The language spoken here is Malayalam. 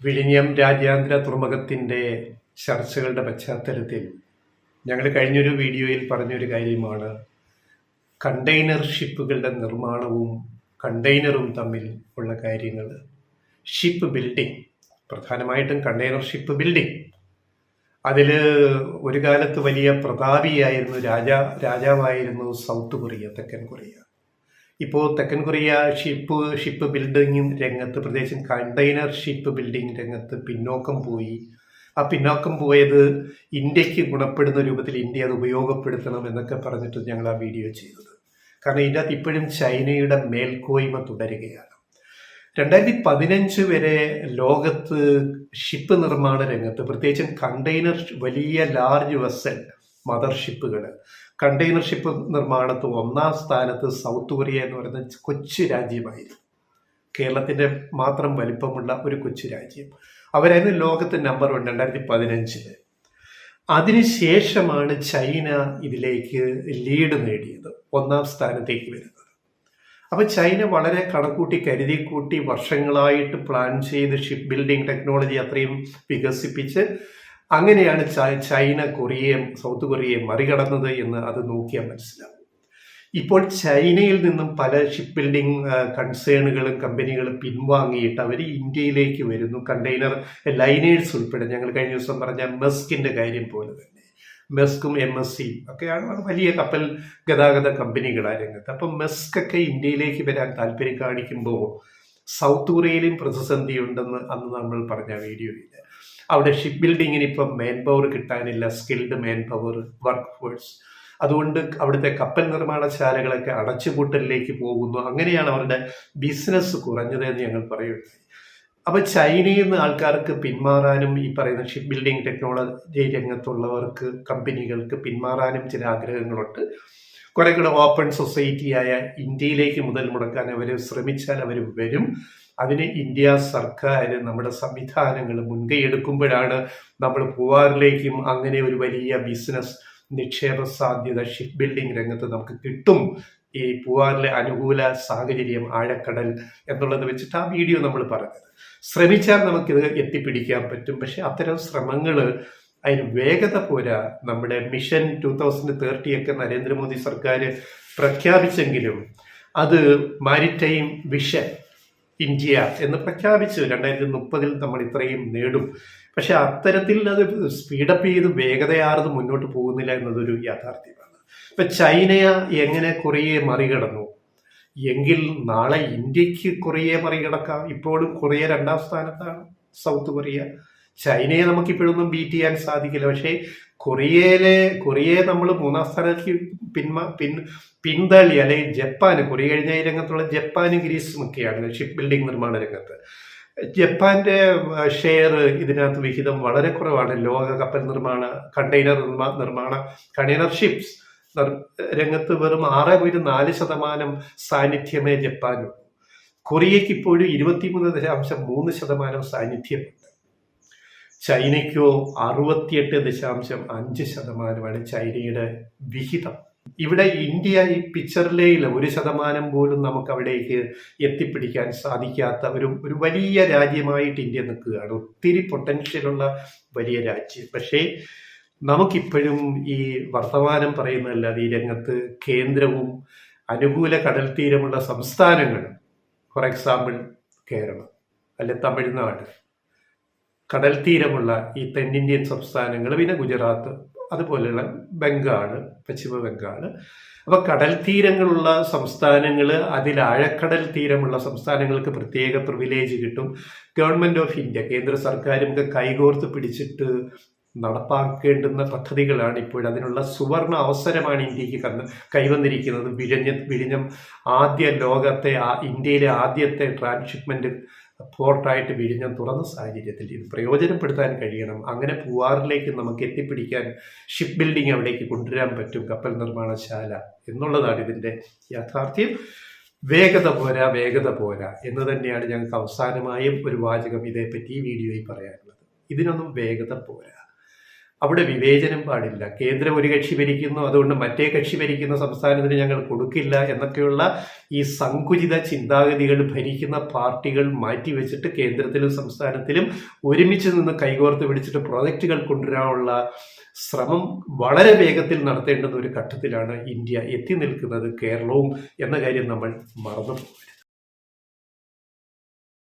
വിഴിഞ്ഞം രാജ്യാന്തര തുറമുഖത്തിൻ്റെ ചർച്ചകളുടെ പശ്ചാത്തലത്തിൽ ഞങ്ങൾ കഴിഞ്ഞൊരു വീഡിയോയിൽ പറഞ്ഞൊരു കാര്യമാണ് കണ്ടെയ്നർ ഷിപ്പുകളുടെ നിർമ്മാണവും കണ്ടെയ്നറും തമ്മിൽ ഉള്ള കാര്യങ്ങൾ. ഷിപ്പ് ബിൽഡിംഗ്, പ്രധാനമായിട്ടും കണ്ടെയ്നർ ഷിപ്പ് ബിൽഡിംഗ്. അതിൽ ഒരു കാലത്ത് വലിയ പ്രതാപിയായിരുന്നു, രാജാവായിരുന്നു സൗത്ത് കൊറിയ, തെക്കൻ കൊറിയ. ഇപ്പോൾ തെക്കൻ കൊറിയ ഷിപ്പ് ബിൽഡിംഗ് രംഗത്ത്, പ്രത്യേകിച്ചും കണ്ടെയ്നർ ഷിപ്പ് ബിൽഡിംഗ് രംഗത്ത് പിന്നോക്കം പോയി. ആ പിന്നോക്കം പോയത് ഇന്ത്യക്ക് ഗുണപ്പെടുന്ന രൂപത്തിൽ ഇന്ത്യ അത് ഉപയോഗപ്പെടുത്തണം എന്നൊക്കെ പറഞ്ഞിട്ട് ഞങ്ങൾ ആ വീഡിയോ ചെയ്തത്. കാരണം ഇതിൻ്റെ അകത്ത് ഇപ്പോഴും ചൈനയുടെ മേൽക്കോയ്മ തുടരുകയാണ്. 2015 വരെ ലോകത്ത് ഷിപ്പ് നിർമ്മാണ രംഗത്ത്, പ്രത്യേകിച്ചും കണ്ടെയ്നർ വലിയ ലാർജ് വെസൽ മദർഷിപ്പുകൾ, കണ്ടെയ്നർ ഷിപ്പ് നിർമ്മാണത്തിൽ ഒന്നാം സ്ഥാനത്ത് സൗത്ത് കൊറിയ എന്ന് പറയുന്ന കൊച്ചു രാജ്യമായിരുന്നു. കേരളത്തിൻ്റെ മാത്രം വലിപ്പമുള്ള ഒരു കൊച്ചു രാജ്യം. അവരായിരുന്നു ലോകത്ത് നമ്പർ 1 2015. അതിനുശേഷമാണ് ചൈന ഇതിലേക്ക് ലീഡ് നേടിയത്, ഒന്നാം സ്ഥാനത്തേക്ക് വരുന്നത്. അപ്പോൾ ചൈന വളരെ കണക്കൂട്ടി കരുതിക്കൂട്ടി വർഷങ്ങളായിട്ട് പ്ലാൻ ചെയ്ത് ഷിപ്പ് ബിൽഡിംഗ് ടെക്നോളജി അത്രയും വികസിപ്പിച്ച് അങ്ങനെയാണ് ചൈന സൗത്ത് കൊറിയയെ മറികടന്നത് എന്ന് അത് നോക്കിയാൽ മനസ്സിലാവും. ഇപ്പോൾ ചൈനയിൽ നിന്നും പല ഷിപ്പ് ബിൽഡിംഗ് കൺസേണുകളും കമ്പനികളും പിൻവാങ്ങിയിട്ട് അവർ ഇന്ത്യയിലേക്ക് വരുന്നു. കണ്ടെയ്നർ ലൈനേഴ്സ് ഉൾപ്പെടെ, ഞങ്ങൾ കഴിഞ്ഞ ദിവസം പറഞ്ഞ മെസ്കിൻ്റെ കാര്യം പോലെ തന്നെ മെസ്കും MSC ഒക്കെയാണ് വലിയ കപ്പൽ ഗതാഗത കമ്പനികളാണ് രംഗത്ത്. അപ്പം മെസ്കൊക്കെ ഇന്ത്യയിലേക്ക് വരാൻ താല്പര്യം കാണിക്കുമ്പോൾ സൗത്ത് കൊറിയയിലും പ്രതിസന്ധി ഉണ്ടെന്ന് അന്ന് നമ്മൾ പറഞ്ഞ വീഡിയോയിൽ. അവിടെ ഷിപ്പ് ബിൽഡിങ്ങിന് ഇപ്പം മാൻ പവർ കിട്ടാനില്ല, skilled man power, work force. അതുകൊണ്ട് അവിടുത്തെ കപ്പൽ നിർമ്മാണശാലകളൊക്കെ അടച്ചുപൂട്ടലിലേക്ക് പോകുന്നു. അങ്ങനെയാണ് അവരുടെ ബിസിനസ് കുറഞ്ഞതെന്ന് ഞങ്ങൾ പറയുന്നത്. അപ്പോൾ ചൈനയിൽ നിന്ന് ആൾക്കാർക്ക് പിന്മാറാനും, ഈ പറയുന്ന ഷിപ്പ് ബിൽഡിംഗ് ടെക്നോളജി രംഗത്തുള്ളവർക്ക്, കമ്പനികൾക്ക് പിന്മാറാനും ചില ആഗ്രഹങ്ങളുണ്ട്. കുറെ കൂടെ ഓപ്പൺ സൊസൈറ്റിയായ ഇന്ത്യയിലേക്ക് മുതൽ മുടക്കാൻ അവർ ശ്രമിച്ചാൽ അവർ വരും. അതിന് ഇന്ത്യ സർക്കാർ, നമ്മുടെ സംവിധാനങ്ങൾ മുൻകൈ എടുക്കുമ്പോഴാണ് നമ്മൾ പൂവാറിലേക്കും അങ്ങനെ ഒരു വലിയ ബിസിനസ് നിക്ഷേപ സാധ്യത ഷിപ്പ് ബിൽഡിംഗ് രംഗത്ത് നമുക്ക് കിട്ടും. ഈ പൂവാറിലെ അനുകൂല സാഹചര്യം, ആഴക്കടൽ എന്നുള്ളത് വെച്ചിട്ട് ആ വീഡിയോ നമ്മൾ പറഞ്ഞത്. ശ്രമിച്ചാൽ നമുക്കിത് എത്തിപ്പിടിക്കാൻ പറ്റും. പക്ഷെ അത്തരം ശ്രമങ്ങൾ അതിന് വേഗത പോരാ. നമ്മുടെ മിഷൻ 2030 ഒക്കെ നരേന്ദ്രമോദി സർക്കാർ പ്രഖ്യാപിച്ചെങ്കിലും അത് മാരിടൈം വിഷൻ ഇന്ത്യ എന്ന് പ്രഖ്യാപിച്ചു 2030 നമ്മൾ ഇത്രയും നേടും. പക്ഷെ അത്തരത്തിൽ അത് സ്പീഡപ്പ് ചെയ്ത് വേഗതയാർന്ന് മുന്നോട്ട് പോകുന്നില്ല എന്നതൊരു യാഥാർത്ഥ്യമാണ്. ഇപ്പൊ ചൈനയെ എങ്ങനെ കൊറിയയെ മറികടന്നു എങ്കിൽ നാളെ ഇന്ത്യക്ക് കൊറിയയെ മറികടക്കാം. ഇപ്പോഴും കൊറിയ 2ാം സ്ഥാനത്താണ്, സൗത്ത് കൊറിയ. ചൈനയെ നമുക്കിപ്പോഴൊന്നും ബീറ്റ് ചെയ്യാൻ സാധിക്കില്ല. പക്ഷേ കൊറിയയെ നമ്മൾ 3ാം സ്ഥാനത്തേക്ക് പിന്തള്ളി, അല്ലെങ്കിൽ ജപ്പാന്, കൊറിയ കഴിഞ്ഞ ഈ രംഗത്തുള്ള ജപ്പാനും ഗ്രീസും ഒക്കെയാണ് ഷിപ്പ് ബിൽഡിംഗ് നിർമ്മാണ രംഗത്ത്. ജപ്പാന്റെ ഷെയർ ഇതിനകത്ത് വിഹിതം വളരെ കുറവാണ്. ലോക കപ്പൽ നിർമ്മാണ കണ്ടെയ്നർ ഷിപ്സ് രംഗത്ത് വെറും 6.4% സാന്നിധ്യമേ ജപ്പാനുള്ളൂ. കൊറിയയ്ക്ക് ഇപ്പോഴും 23.3% സാന്നിധ്യമുണ്ട്. ചൈനയ്ക്കോ 68.5% ചൈനയുടെ വിഹിതം. ഇവിടെ ഇന്ത്യ ഈ പിക്ചറിലെ 1% പോലും നമുക്ക് അവിടേക്ക് എത്തിപ്പിടിക്കാൻ സാധിക്കാത്ത ഒരു വലിയ രാജ്യമായിട്ട് ഇന്ത്യ നിൽക്കുകയാണ്. ഒത്തിരി പൊട്ടൻഷ്യലുള്ള വലിയ രാജ്യം. പക്ഷേ നമുക്കിപ്പോഴും ഈ വർത്തമാനം പറയുന്നതല്ലാതെ ഈ രംഗത്ത് കേന്ദ്രവും അനുകൂല കടൽ തീരമുള്ള സംസ്ഥാനങ്ങളും, ഫോർ എക്സാമ്പിൾ കേരളം അല്ലെ തമിഴ്നാട്, കടൽ തീരമുള്ള ഈ തെന്നിന്ത്യൻ സംസ്ഥാനങ്ങൾ, പിന്നെ ഗുജറാത്ത്, അതുപോലെയുള്ള ബംഗാള്, പശ്ചിമ ബംഗാള്. അപ്പോൾ കടൽ തീരങ്ങളുള്ള സംസ്ഥാനങ്ങൾ, അതിൽ ആഴക്കടൽ തീരമുള്ള സംസ്ഥാനങ്ങൾക്ക് പ്രത്യേക പ്രിവിലേജ് കിട്ടും. ഗവൺമെന്റ് ഓഫ് ഇന്ത്യ, കേന്ദ്ര സർക്കാരും ഒക്കെ കൈകോർത്ത് പിടിച്ചിട്ട് നടപ്പാക്കേണ്ടുന്ന പദ്ധതികളാണ് ഇപ്പോൾ. അതിനുള്ള സുവർണ അവസരമാണ് ഇന്ത്യക്ക് കൈവന്നിരിക്കുന്നത്. വിഴിഞ്ഞം ഇന്ത്യയിലെ ആദ്യത്തെ ട്രാൻസ്ഷിപ്മെന്റ് പോർട്ടായിട്ട് വിഴിഞ്ഞം തുറന്ന സാഹചര്യത്തിൽ ഇത് പ്രയോജനപ്പെടുത്താൻ കഴിയണം. അങ്ങനെ പൂവാറിലേക്ക് നമുക്ക് എത്തിപ്പിടിക്കാൻ, ഷിപ്പ് ബിൽഡിംഗ് അവിടേക്ക് കൊണ്ടുവരാൻ പറ്റും, കപ്പൽ നിർമ്മാണശാല എന്നുള്ളതാണ് ഇതിൻ്റെ യാഥാർത്ഥ്യം. വേഗത പോരാ എന്ന് തന്നെയാണ് ഞങ്ങൾക്ക് അവസാനമായും ഒരു വാചകം ഇതേപ്പറ്റി ഈ വീഡിയോയിൽ പറയാനുള്ളത്. ഇതിനൊന്നും വേഗത പോരാ. അവിടെ വിവേചനം പാടില്ല. കേന്ദ്രം ഒരു കക്ഷി ഭരിക്കുന്നു, അതുകൊണ്ട് മറ്റേ കക്ഷി ഭരിക്കുന്ന സംസ്ഥാനത്തിന് ഞങ്ങൾ കൊടുക്കില്ല എന്നൊക്കെയുള്ള ഈ സങ്കുചിത ചിന്താഗതികൾ ഭരിക്കുന്ന പാർട്ടികൾ മാറ്റിവെച്ചിട്ട് കേന്ദ്രത്തിലും സംസ്ഥാനത്തിലും ഒരുമിച്ച് നിന്ന് കൈകോർത്ത് പിടിച്ചിട്ട് പ്രോജക്റ്റുകൾ കൊണ്ടുവരാനുള്ള ശ്രമം വളരെ വേഗത്തിൽ നടത്തേണ്ടുന്ന ഒരു ഘട്ടത്തിലാണ് ഇന്ത്യ എത്തി നിൽക്കുന്നത്, കേരളവും എന്ന കാര്യം നമ്മൾ മറന്നു.